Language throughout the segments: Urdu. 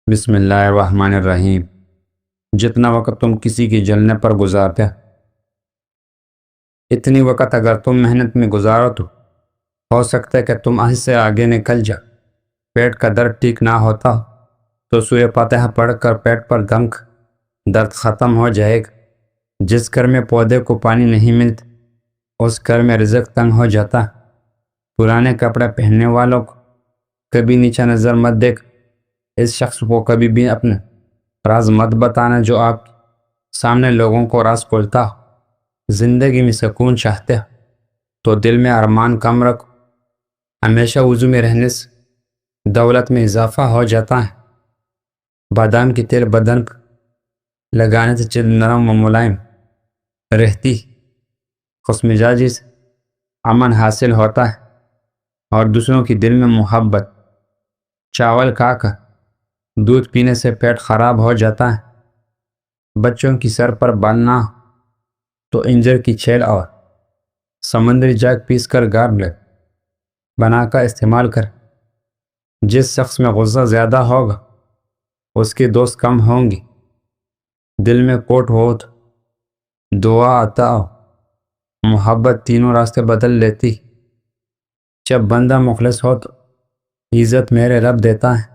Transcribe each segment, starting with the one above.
بسم اللہ الرحمن الرحیم۔ جتنا وقت تم کسی کی جلنے پر گزارتے اتنی وقت اگر تم محنت میں گزارو تو ہو سکتا ہے کہ تم اس سے آگے نکل جا۔ پیٹ کا درد ٹھیک نہ ہوتا تو سورہ فاتحہ پڑھ کر پیٹ پر دھنک درد ختم ہو جائے گا۔ جس گھر میں پودے کو پانی نہیں ملتا اس گھر میں رزق تنگ ہو جاتا۔ پرانے کپڑے پہننے والوں کو کبھی نیچا نظر مت دیکھ۔ اس شخص کو کبھی بھی اپنے راز مت بتانا جو آپ سامنے لوگوں کو راز کھولتا ہو۔ زندگی میں سکون چاہتے ہو تو دل میں ارمان کم رکھو۔ ہمیشہ وضو میں رہنے سے دولت میں اضافہ ہو جاتا ہے۔ بادام کی تیل بدن پر لگانے سے جلد نرم و ملائم رہتی۔ خوش مزاجی سے امن حاصل ہوتا ہے اور دوسروں کی دل میں محبت۔ چاول کھا کر دودھ پینے سے پیٹ خراب ہو جاتا ہے۔ بچوں کی سر پر بال نہ ہو تو انجیر کی چھیل اور سمندری جاگ پیس کر گارگل بنا کر استعمال کر۔ جس شخص میں غصہ زیادہ ہوگا اس کے دوست کم ہوں گے۔ دل میں کوٹ ہو تو دعا عطا ہو محبت تینوں راستے بدل لیتی۔ جب بندہ مخلص ہو تو عزت میرے رب دیتا ہے۔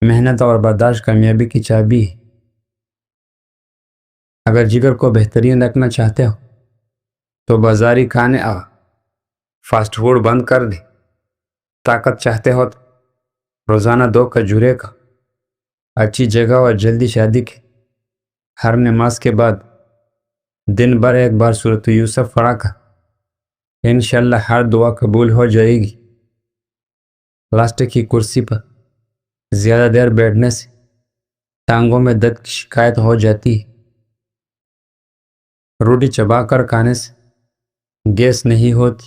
محنت اور برداشت کامیابی کی چابی ہے۔ اگر جگر کو بہترین رکھنا چاہتے ہو تو بازاری کھانے اور فاسٹ فوڈ بند کر دے۔ طاقت چاہتے ہو تو روزانہ 2 کھجورے کا اچھی جگہ اور جلدی شادی کے ہر نماز کے بعد دن بھر ایک بار سورۃ یوسف پڑھا کر انشاءاللہ ہر دعا قبول ہو جائے گی۔ پلاسٹک کی کرسی پر زیادہ دیر بیٹھنے سے ٹانگوں میں درد کی شکایت ہو جاتی ہے۔ روٹی چبا کر کھانے سے گیس نہیں ہوتی۔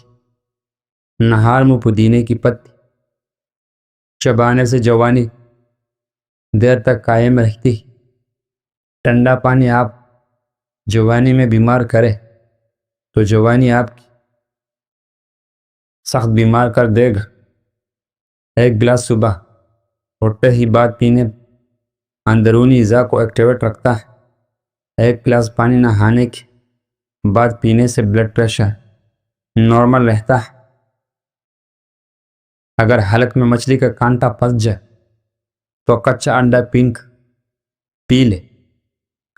نہار میں پودینے کی پتی چبانے سے جوانی دیر تک قائم رہتی۔ ٹھنڈا پانی آپ جوانی میں بیمار کرے تو جوانی آپ کی سخت بیمار کر دے گا۔ ایک گلاس صبح اٹھتے ہی بعد پینے اندرونی اعضاء کو ایکٹیویٹ رکھتا ہے۔ ایک گلاس پانی نہانے کے بعد پینے سے بلڈ پریشر نارمل رہتا ہے۔ اگر حلق میں مچھلی کا کانٹا پھنس جائے تو کچا انڈا پی لے،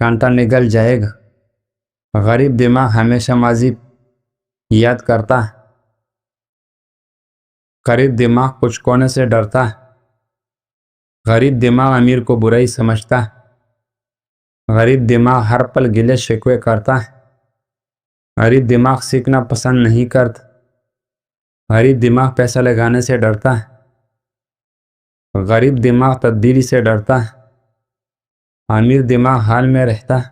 کانٹا نگل جائے گا۔ غریب دماغ ہمیشہ ماضی یاد کرتا ہے۔ غریب دماغ کچھ کونے سے ڈرتا ہے۔ غریب دماغ امیر کو برائی سمجھتا ہے۔ غریب دماغ ہر پل گلے شکوے کرتا ہے۔ غریب دماغ سیکھنا پسند نہیں کرتا۔ غریب دماغ پیسہ لگانے سے ڈرتا ہے۔ غریب دماغ تبدیلی سے ڈرتا ہے۔ امیر دماغ حال میں رہتا ہے۔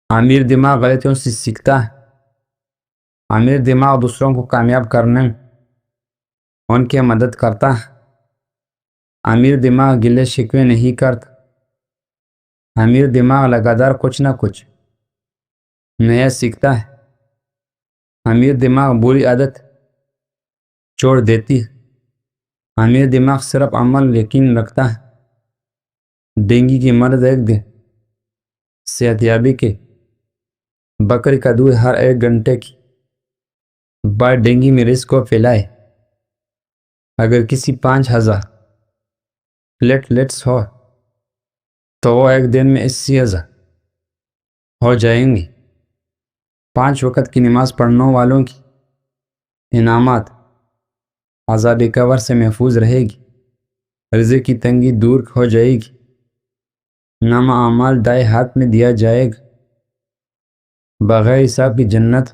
امیر دماغ غلطیوں سے سیکھتا ہے۔ امیر دماغ دوسروں کو کامیاب کرنے میں ان کی مدد کرتا ہے۔ امیر دماغ گلے شکوے نہیں کرتا۔ امیر دماغ لگاتار کچھ نہ کچھ نیا سیکھتا ہے۔ امیر دماغ بری عادت چھوڑ دیتی ہے۔ امیر دماغ صرف عمل یقین رکھتا ہے۔ ڈینگی کی مرض ایک دن صحت یابی کے بکری کا دودھ ہر 1 گھنٹے کی بعد ڈینگی مریض کو پھیلائے۔ اگر کسی 5000 پلیٹلیٹس ہو تو وہ ایک دن میں 80,000 ہو جائیں گی۔ 5 وقت کی نماز پڑھنے والوں کی انعامات عذاب قبر سے محفوظ رہے گی۔ رزق کی تنگی دور ہو جائے گی۔ نامہ اعمال دائیں ہاتھ میں دیا جائے گا۔ بغیر حساب کی جنت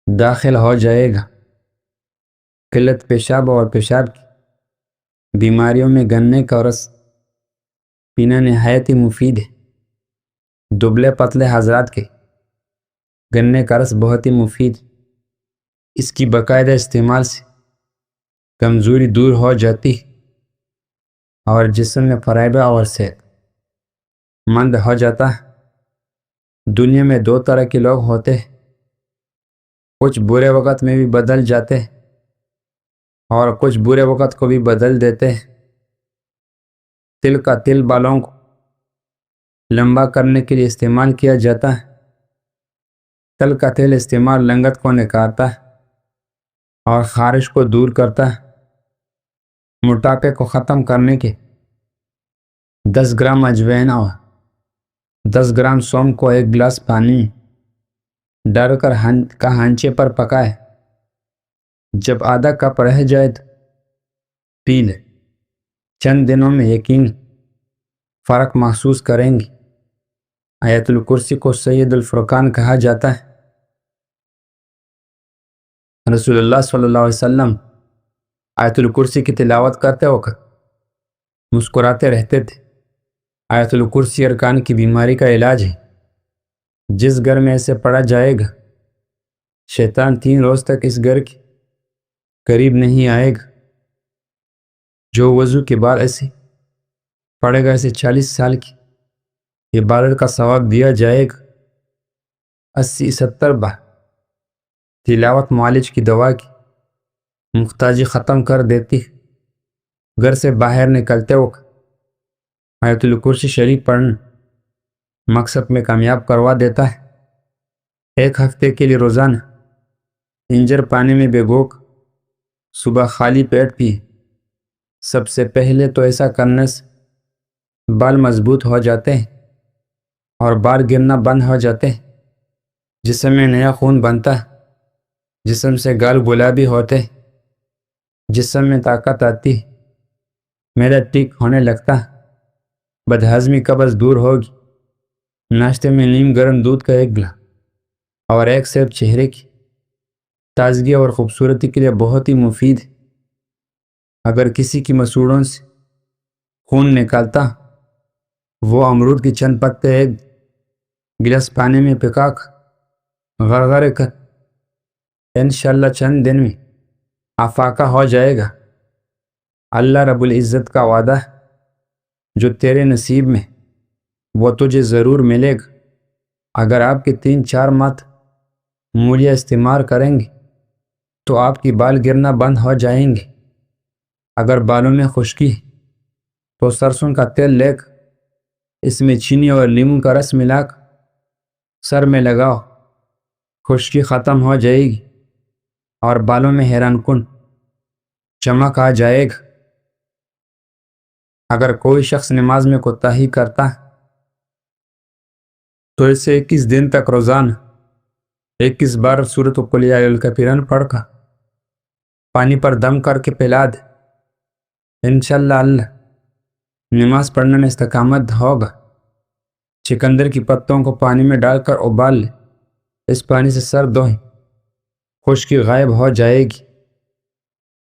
داخل ہو جائے گا۔ قلت پیشاب اور پیشاب کی بیماریوں میں گنے کا رس پینا نہایت ہی مفید ہے۔ دبلے پتلے حضرات کے گنے کا رس بہت ہی مفید ہے۔ اس کی باقاعدہ استعمال سے کمزوری دور ہو جاتی ہے اور جسم میں فائبر اور صحت مند ہو جاتا ہے۔ دنیا میں 2 طرح کے لوگ ہوتے ہیں، کچھ برے وقت میں بھی بدل جاتے ہیں اور کچھ برے وقت کو بھی بدل دیتے ہیں۔ تل کا تل بالوں کو لمبا کرنے کے لیے استعمال کیا جاتا ہے۔ تل کا تیل استعمال لنگت کو نکالتا ہے اور خارش کو دور کرتا ہے۔ موٹاپے کو ختم کرنے کے 10 گرام اجوائن اور 10 گرام سونف کو 1 گلاس پانی میں ڈال کر ہانچے پر پکائے۔ جب آدھا کپ رہ جائے تو پی لے۔ چند دنوں میں یقین فرق محسوس کریں گے۔ آیت الکرسی کو سید الفرقان کہا جاتا ہے۔ رسول اللہ صلی اللہ علیہ وسلم آیت الکرسی کی تلاوت کرتے وقت مسکراتے رہتے تھے۔ آیت الکرسی ارکان کی بیماری کا علاج ہے۔ جس گھر میں ایسے پڑھا جائے گا شیطان 3 روز تک اس گھر کے قریب نہیں آئے گا۔ جو وضو کے بعد ایسے پڑھے گا اسے 40 سال کی عبادت کا ثواب دیا جائے گا۔ 80-70 بار تلاوت معالج کی دوا کی محتاجی ختم کر دیتی ہے۔ گھر سے باہر نکلتے وقت آیت الکرسی شریف پڑھنا مقصد میں کامیاب کروا دیتا ہے۔ 1 ہفتے کے لیے روزانہ انجیر پانی میں بھگو کر صبح خالی پیٹ پیے۔ سب سے پہلے تو ایسا کرنے سے بال مضبوط ہو جاتے ہیں اور بال گرنا بند ہو جاتے ہیں۔ جسم میں نیا خون بنتا ہے، جسم سے گال گلابی ہوتے ہیں، جسم میں طاقت آتی ہے، معدہ ٹھیک ہونے لگتا ہے، بد ہضمی قبض دور ہوگی۔ ناشتے میں نیم گرم دودھ کا 1 گلاس اور 1 سیب چہرے کی تازگی اور خوبصورتی کے لیے بہت ہی مفید ہے۔ اگر کسی کی مسوڑوں سے خون نکالتا وہ امرود کی چند پتے 1 گلاس پانی میں پکا کر غرغرے کر انشاءاللہ چند دن میں افاقہ ہو جائے گا۔ اللہ رب العزت کا وعدہ ہے جو تیرے نصیب میں وہ تجھے ضرور ملے گا۔ اگر آپ کے 3-4 ماہ مولیہ استعمال کریں گے تو آپ کی بال گرنا بند ہو جائیں گے۔ اگر بالوں میں خشکی ہے تو سرسوں کا تیل لے کر اس میں چینی اور لیموں کا رس ملا کر سر میں لگاؤ، خشکی ختم ہو جائے گی اور بالوں میں حیران کن چمک آ جائے گا۔ اگر کوئی شخص نماز میں کوتاہی کرتا ہے تو اسے 21 دن تک روزانہ 21 بار سورۃ قل یا ایھا الکافرون پڑھ کر پانی پر دم کر کے پلا دے۔ انشاءاللہ اللہ نماز پڑھنے میں استقامت ہوگا۔ چقندر کی پتوں کو پانی میں ڈال کر ابال لے۔ اس پانی سے سر دھوئیں، خشکی غائب ہو جائے گی۔